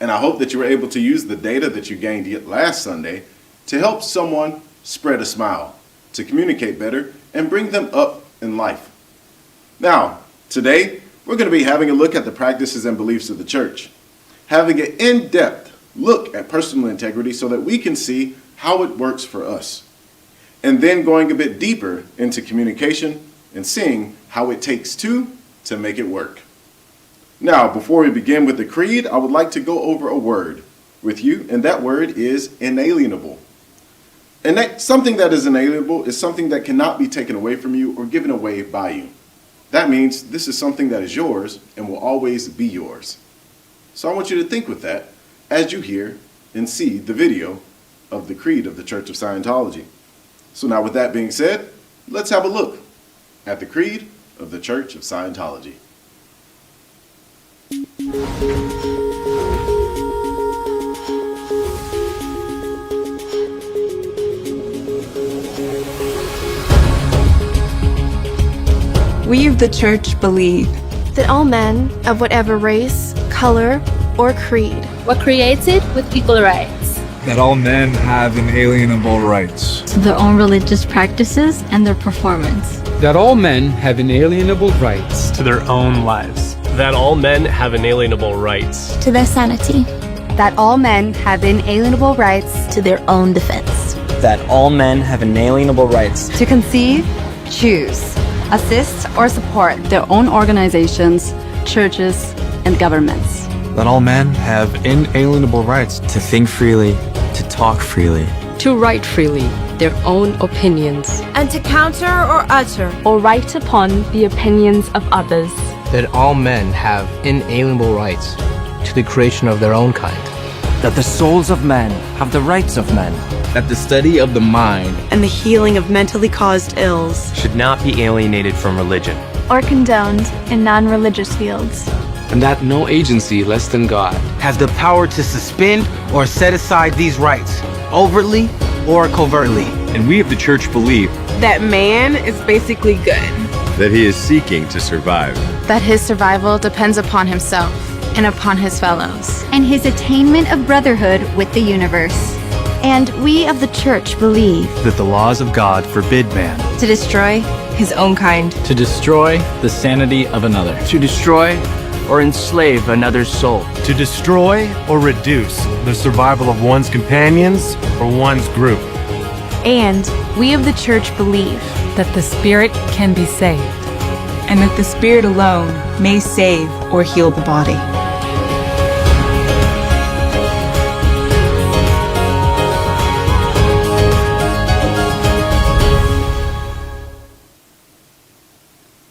And I hope that you were able to use the data that you gained last Sunday to help someone spread a smile, to communicate better, and bring them up in life. Now, today, we're going to be having a look at the practices and beliefs of the church, having an in-depth look at personal integrity so that we can see how it works for us, and then going a bit deeper into communication and seeing how it takes two to make it work. Now, before we begin with the creed, I would like to go over a word with you, and that word is inalienable. And something that is inalienable is something that cannot be taken away from you or given away by you. That means this is something that is yours and will always be yours. So I want you to think with that as you hear and see the video of the Creed of the Church of Scientology. So now with that being said, let's have a look at the Creed of the Church of Scientology. We of the Church believe that all men of whatever race, color, or creed were created with equal rights. That all men have inalienable rights to their own religious practices and their performance. That all men have inalienable rights to their own lives. That all men have inalienable rights to their sanity. That all men have inalienable rights to their own defense. That all men have inalienable rights to conceive, choose, assist, or support their own organizations, churches, and governments. That all men have inalienable rights to think freely, to talk freely, to write freely their own opinions, and to counter or utter or write upon the opinions of others. That all men have inalienable rights to the creation of their own kind. That the souls of men have the rights of men. That the study of the mind and the healing of mentally caused ills should not be alienated from religion or condoned in non-religious fields. And that no agency less than God has the power to suspend or set aside these rights, overtly or covertly. And we of the Church believe that man is basically good, that he is seeking to survive, that his survival depends upon himself and upon his fellows, and his attainment of brotherhood with the universe. And we of the Church believe that the laws of God forbid man to destroy his own kind, to destroy the sanity of another, to destroy or enslave another's soul, to destroy or reduce the survival of one's companions or one's group. And we of the Church believe that the spirit can be saved, and that the spirit alone may save or heal the body.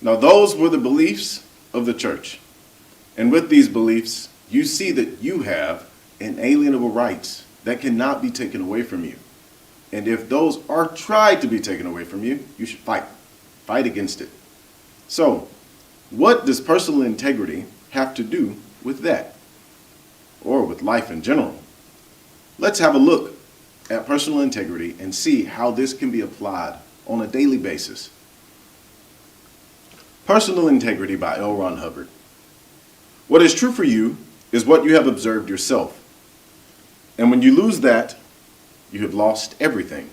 Now those were the beliefs of the church. And with these beliefs, you see that you have inalienable rights that cannot be taken away from you. And if those are tried to be taken away from you, you should fight. Fight against it. So, what does personal integrity have to do with that? Or with life in general? Let's have a look at personal integrity and see how this can be applied on a daily basis. Personal Integrity by L. Ron Hubbard. What is true for you is what you have observed yourself. And when you lose that, you have lost everything.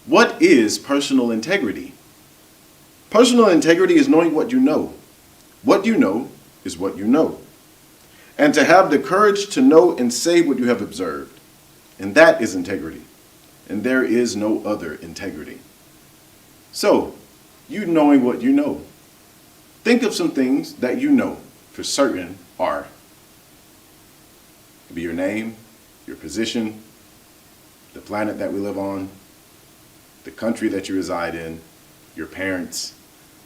What is personal integrity? Personal integrity is knowing what you know. What you know is what you know. And to have the courage to know and say what you have observed. And that is integrity. And there is no other integrity. So, you knowing what you know. Think of some things that you know for certain are. It could be your name, your position, the planet that we live on, the country that you reside in, your parents.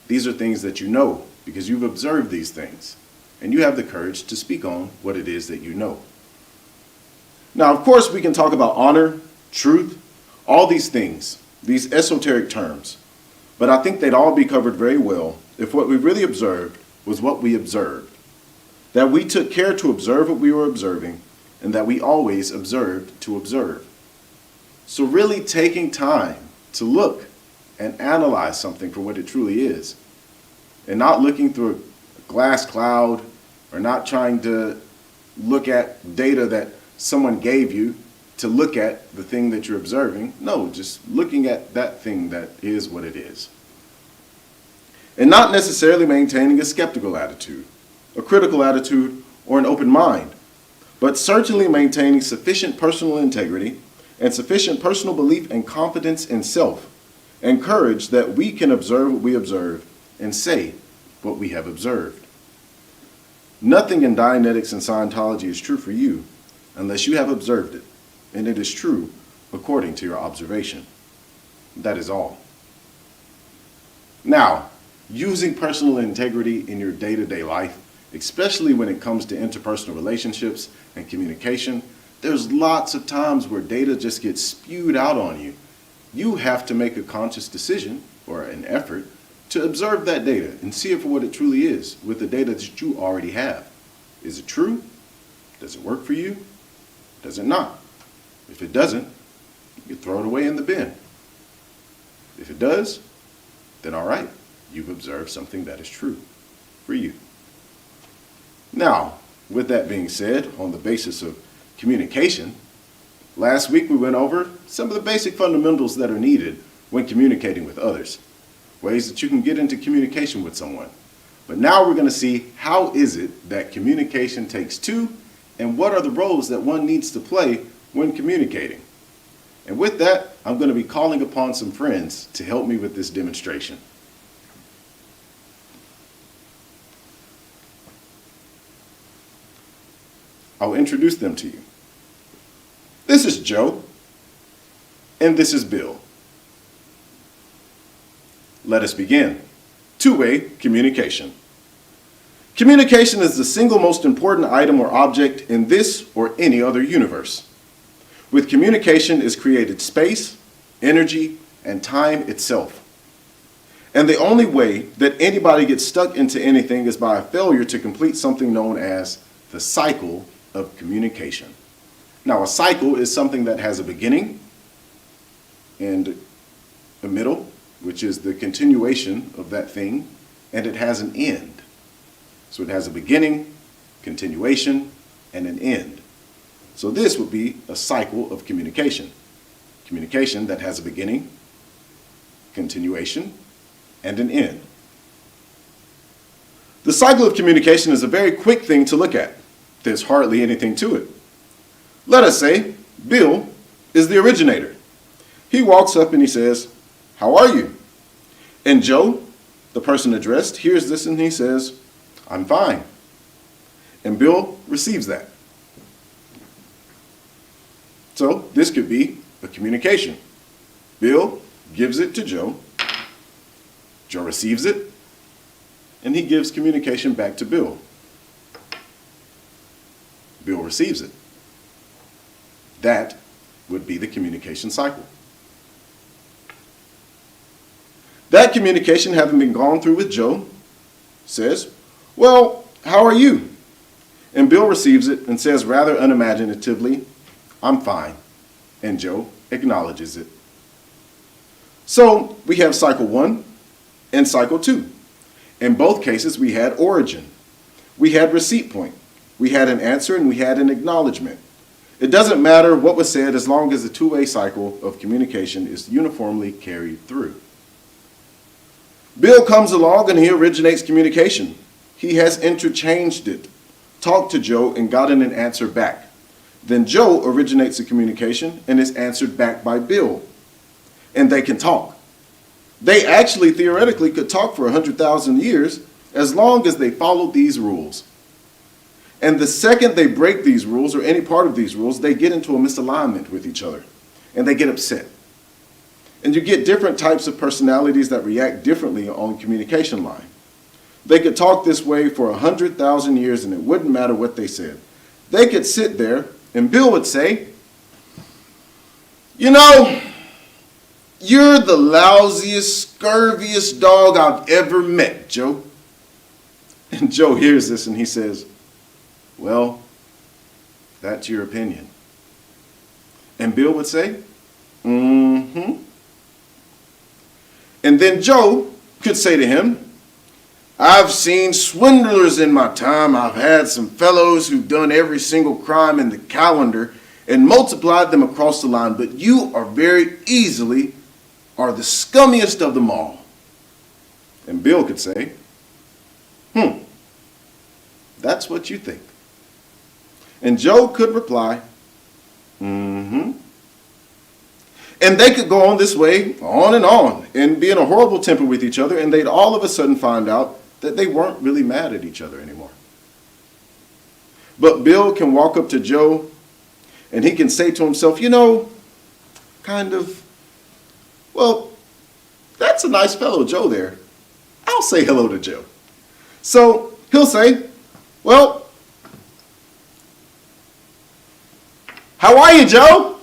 These are things that you know because you've observed these things and you have the courage to speak on what it is that you know. Now, of course, we can talk about honor, truth, all these things, these esoteric terms. But I think they'd all be covered very well if what we really observed was what we observed. That we took care to observe what we were observing, and that we always observed to observe. So really taking time to look and analyze something for what it truly is, and not looking through a glass cloud, or not trying to, look at data that someone gave you to look at the thing that you're observing. No, just looking at that thing that is what it is. And not necessarily maintaining a skeptical attitude, a critical attitude, or an open mind, but certainly maintaining sufficient personal integrity and sufficient personal belief and confidence in self and courage that we can observe what we observe and say what we have observed. Nothing in Dianetics and Scientology is true for you unless you have observed it, and it is true according to your observation. That is all. Now, using personal integrity in your day-to-day life, especially when it comes to interpersonal relationships and communication, there's lots of times where data just gets spewed out on you. You have to make a conscious decision or an effort to observe that data and see it for what it truly is with the data that you already have. Is it true? Does it work for you? Does it not? If it doesn't, you throw it away in the bin. If it does, then all right, you've observed something that is true for you. Now, with that being said, on the basis of communication, last week we went over some of the basic fundamentals that are needed when communicating with others, ways that you can get into communication with someone. But now we're going to see how is it that communication takes two, and what are the roles that one needs to play when communicating. And with that, I'm going to be calling upon some friends to help me with this demonstration. I'll introduce them to you. This is Joe, and this is Bill. Let us begin. Two-way communication. Communication is the single most important item or object in this or any other universe. With communication is created space, energy, and time itself. And the only way that anybody gets stuck into anything is by a failure to complete something known as the cycle of communication. Now, a cycle is something that has a beginning and a middle, which is the continuation of that thing, and it has an end. So it has a beginning, continuation, and an end. So this would be a cycle of communication. Communication that has a beginning, continuation, and an end. The cycle of communication is a very quick thing to look at. There's hardly anything to it. Let us say Bill is the originator. He walks up and he says, "How are you?" And Joe, the person addressed, hears this and he says, "I'm fine." And Bill receives that. So this could be a communication. Bill gives it to Joe. Joe receives it, and he gives communication back to Bill. Bill receives it. That would be the communication cycle. That communication, having been gone through with Joe, says, "Well, how are you?" And Bill receives it and says rather unimaginatively, "I'm fine." And Joe acknowledges it. So we have cycle 1 and cycle 2. In both cases, we had origin. We had receipt point. We had an answer and we had an acknowledgement. It doesn't matter what was said as long as the two-way cycle of communication is uniformly carried through. Bill comes along and he originates communication. He has interchanged it, talked to Joe and gotten an answer back. Then Joe originates the communication and is answered back by Bill. And they can talk. They actually theoretically could talk for 100,000 years as long as they followed these rules. And the second they break these rules or any part of these rules, they get into a misalignment with each other and they get upset. And you get different types of personalities that react differently on communication line. They could talk this way for 100,000 years and it wouldn't matter what they said. They could sit there and Bill would say, "You know, you're the lousiest, scurviest dog I've ever met, Joe." And Joe hears this and he says, "Well, that's your opinion." And Bill would say, "Mm-hmm." And then Joe could say to him, I've seen swindlers in my time. I've had some fellows who've done every single crime in the calendar and multiplied them across the line, but you are very easily are the scummiest of them all. And Bill could say, that's what you think. And Joe could reply, mm-hmm. And they could go on this way, on, and be in a horrible temper with each other, and they'd all of a sudden find out that they weren't really mad at each other anymore. But Bill can walk up to Joe, and he can say to himself, well, that's a nice fellow, Joe there. I'll say hello to Joe. So he'll say, well, how are you, Joe?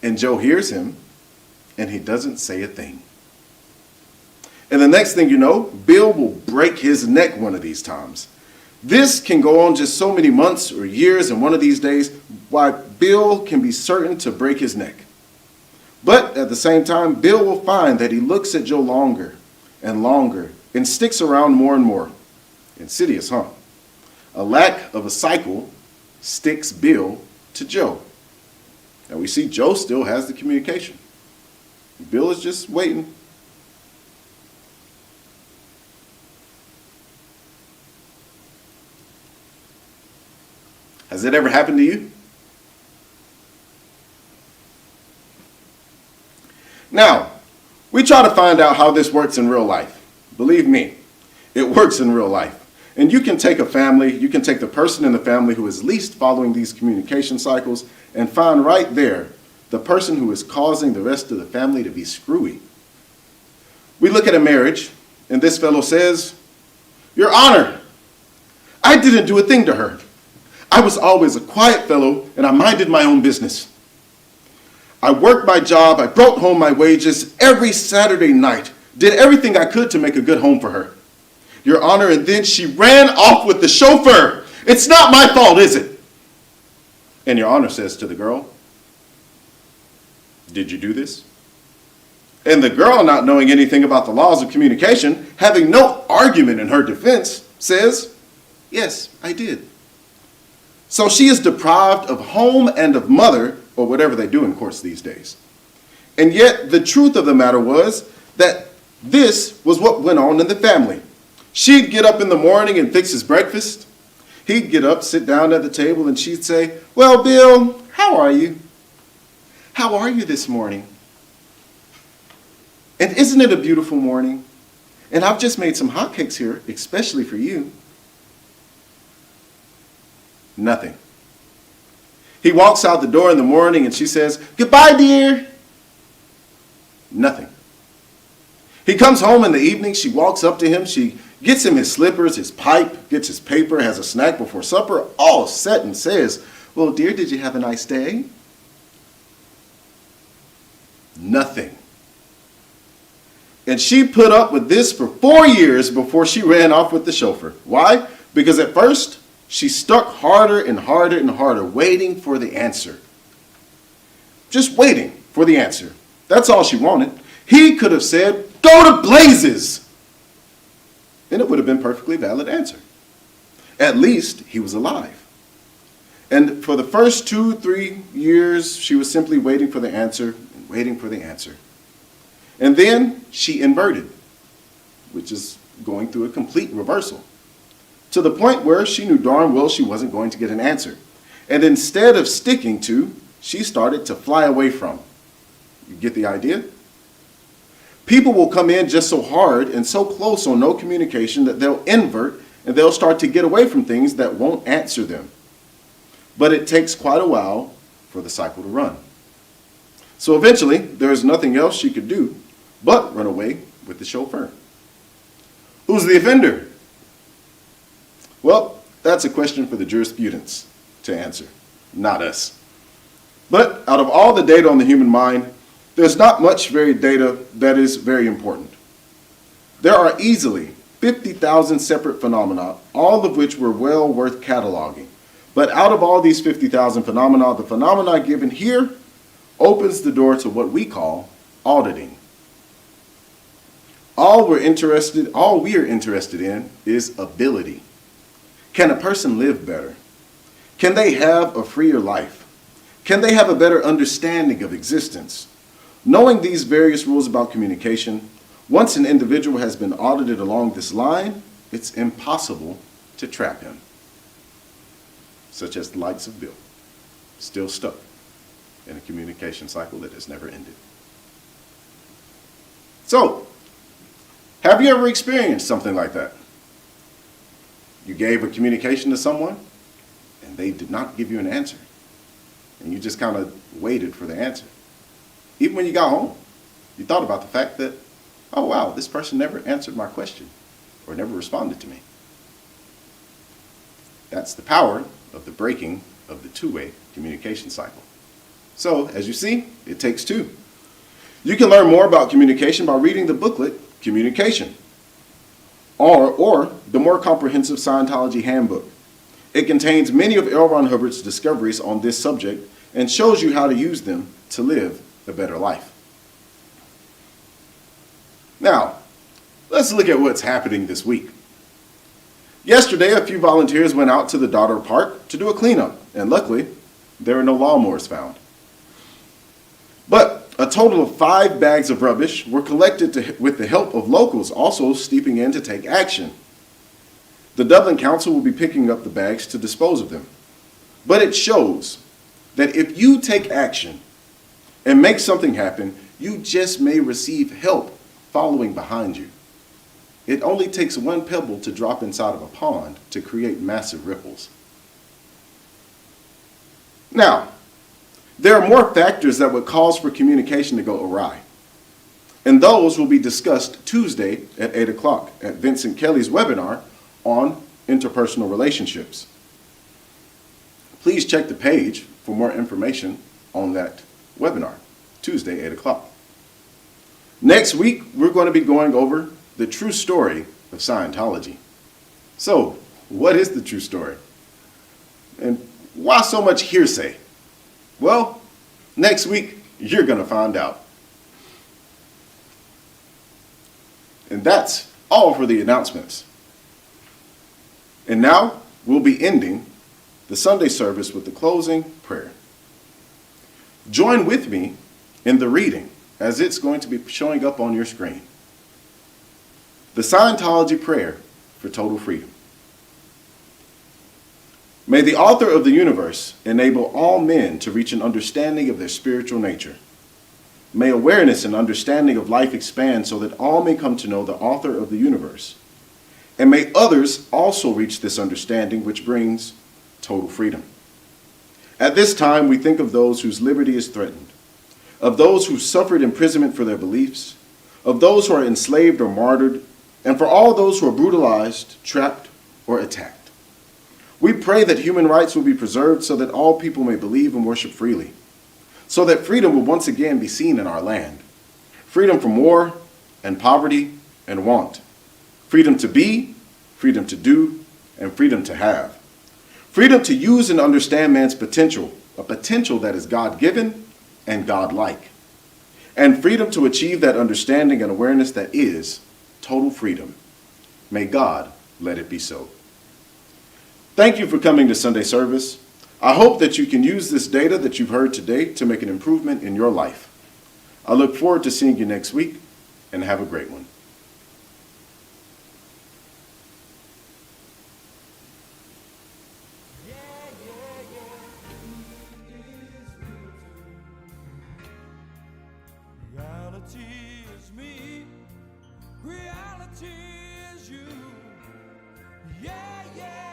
And Joe hears him, and he doesn't say a thing. And the next thing you know, Bill will break his neck one of these times. This can go on just so many months or years, and one of these days, why Bill can be certain to break his neck. But at the same time, Bill will find that he looks at Joe longer and longer and sticks around more and more. Insidious, huh? A lack of a cycle sticks Bill to Joe. And we see Joe still has the communication. Bill is just waiting. Has it ever happened to you? Now, we try to find out how this works in real life. Believe me, it works in real life. And you can take a family, you can take the person in the family who is least following these communication cycles and find right there the person who is causing the rest of the family to be screwy. We look at a marriage, and this fellow says, Your Honor, I didn't do a thing to her. I was always a quiet fellow, and I minded my own business. I worked my job, I brought home my wages every Saturday night, did everything I could to make a good home for her. Your Honor, and then she ran off with the chauffeur. It's not my fault, is it? And Your Honor says to the girl, Did you do this? And the girl, not knowing anything about the laws of communication, having no argument in her defense, says, Yes, I did. So she is deprived of home and of mother, or whatever they do in courts these days. And yet the truth of the matter was that this was what went on in the family. She'd get up in the morning and fix his breakfast. He'd get up, sit down at the table, and she'd say, Well, Bill, how are you? How are you this morning? And isn't it a beautiful morning? And I've just made some hotcakes here, especially for you. Nothing. He walks out the door in the morning and she says, Goodbye, dear. Nothing. He comes home in the evening. She walks up to him. She gets him his slippers, his pipe, gets his paper, has a snack before supper, all set, and says, Well, dear, did you have a nice day? Nothing. And she put up with this for 4 years before she ran off with the chauffeur. Why? Because at first, she stuck harder and harder and harder, waiting for the answer. Just waiting for the answer. That's all she wanted. He could have said, Go to blazes! And it would have been a perfectly valid answer. At least he was alive. And for the first 2-3 years, she was simply waiting for the answer and waiting for the answer. And then she inverted, which is going through a complete reversal, to the point where she knew darn well she wasn't going to get an answer. And instead of sticking to, she started to fly away from. You get the idea? People will come in just so hard and so close on no communication that they'll invert and they'll start to get away from things that won't answer them. But it takes quite a while for the cycle to run. So eventually, there is nothing else she could do but run away with the chauffeur. Who's the offender? Well, that's a question for the jurisprudence to answer, not us. But out of all the data on the human mind, there's not much varied data that is very important. There are easily 50,000 separate phenomena, all of which were well worth cataloging. But out of all these 50,000 phenomena, the phenomena given here opens the door to what we call auditing. All we are interested in is ability. Can a person live better? Can they have a freer life? Can they have a better understanding of existence? Knowing these various rules about communication, once an individual has been audited along this line, it's impossible to trap him. Such as the likes of Bill, still stuck in a communication cycle that has never ended. So, have you ever experienced something like that? You gave a communication to someone and they did not give you an answer. And you just kind of waited for the answer. Even when you got home, you thought about the fact that, oh wow, this person never answered my question or never responded to me. That's the power of the breaking of the two-way communication cycle. So, as you see, it takes two. You can learn more about communication by reading the booklet, Communication, or the more comprehensive Scientology handbook. It contains many of L. Ron Hubbard's discoveries on this subject and shows you how to use them to live a better life. Now, let's look at what's happening this week. Yesterday, a few volunteers went out to the Daughter Park to do a cleanup, and luckily, there were no lawnmowers found. But a total of 5 bags of rubbish were collected with the help of locals also stepping in to take action. The Dublin Council will be picking up the bags to dispose of them. But it shows that if you take action and make something happen, you just may receive help following behind you. It only takes one pebble to drop inside of a pond to create massive ripples. Now, there are more factors that would cause for communication to go awry. And those will be discussed Tuesday at 8 o'clock at Vincent Kelly's webinar on interpersonal relationships. Please check the page for more information on that webinar, Tuesday, 8 o'clock. Next week, we're going to be going over the true story of Scientology. So, what is the true story? And why so much hearsay? Well, next week, you're going to find out. And that's all for the announcements. And now, we'll be ending the Sunday service with the closing prayer. Join with me in the reading, as it's going to be showing up on your screen. The Scientology prayer for total freedom. May the author of the universe enable all men to reach an understanding of their spiritual nature. May awareness and understanding of life expand so that all may come to know the author of the universe. And may others also reach this understanding, which brings total freedom. At this time, we think of those whose liberty is threatened, of those who suffered imprisonment for their beliefs, of those who are enslaved or martyred, and for all those who are brutalized, trapped, or attacked. We pray that human rights will be preserved so that all people may believe and worship freely, so that freedom will once again be seen in our land. Freedom from war and poverty and want. Freedom to be, freedom to do, and freedom to have. Freedom to use and understand man's potential, a potential that is God-given and God-like. And freedom to achieve that understanding and awareness that is total freedom. May God let it be so. Thank you for coming to Sunday service. I hope that you can use this data that you've heard today to make an improvement in your life. I look forward to seeing you next week, and have a great one. Reality is me, reality is you. Yeah, yeah.